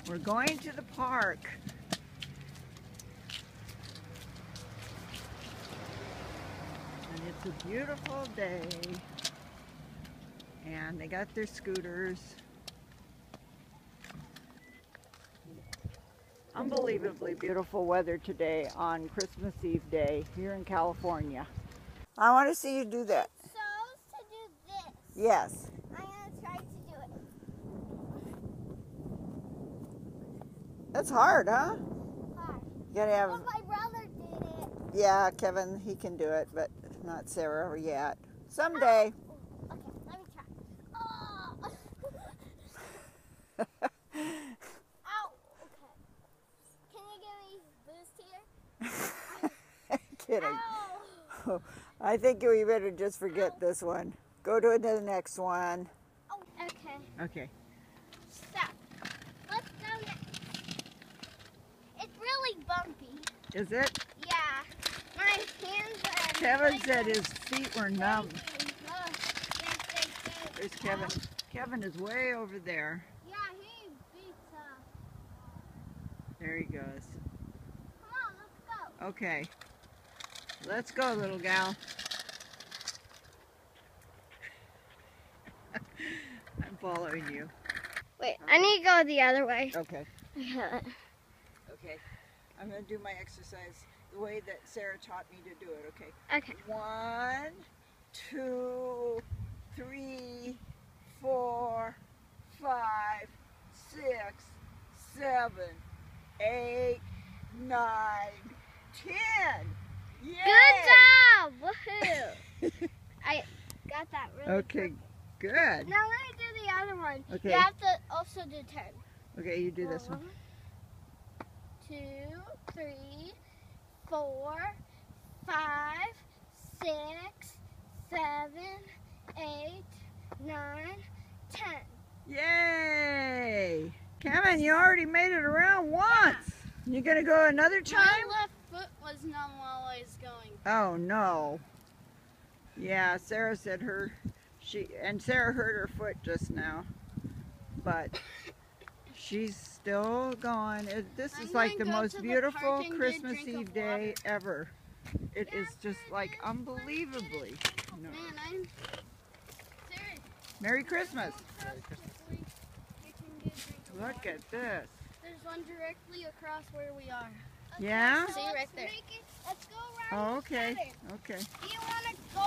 We're going to the park. And it's a beautiful day. And they got their scooters. Unbelievably beautiful weather today on Christmas Eve day here in California. I want to see you do that. So to do this. Yes. I'm gonna try to do it. That's hard, huh? Hard. You gotta have. But my brother did it. Yeah, Kevin, he can do it, but not Sarah yet. Someday. Oh, okay, let me try. Oh. Ow. Okay. Can you give me boost here? Kidding. Ow. I think we better just forget this one. Go to the next one. Oh. Okay. Okay. Stop. Let's go next. It's really bumpy. Is it? Yeah. My hands are. Kevin said his feet were numb. Oh, There's Kevin. Kevin is way over there. Yeah, he beats up. There he goes. Come on, let's go. Okay. Let's go, little gal. I'm following you. Wait, I need to go the other way. Okay. Okay. I'm going to do my exercise the way that Sarah taught me to do it, okay? Okay. 1, 2, 3, 4, 5, 6, 7, 8, 9, 10. Yay! Good job! Woohoo! I got that really Okay, good. Now let me do the other one. Okay. You have to also do 10. Okay, you do this one. 2, 3, 4, 5, 6, 7, 8, 9, 10. Yay! Kevin, you already made it around once. You gonna go another time? My left foot was numb while I was going. Oh no. Yeah, Sarah said Sarah hurt her foot just now, but she's still going. This is like the most beautiful Christmas Eve day ever. It is just like unbelievably. No. Man, I'm serious. Merry Christmas. Merry Christmas. Look at this. There's one directly across where we are. Yeah? See right there. Let's go around. Oh, okay. together. Okay. Do you want to go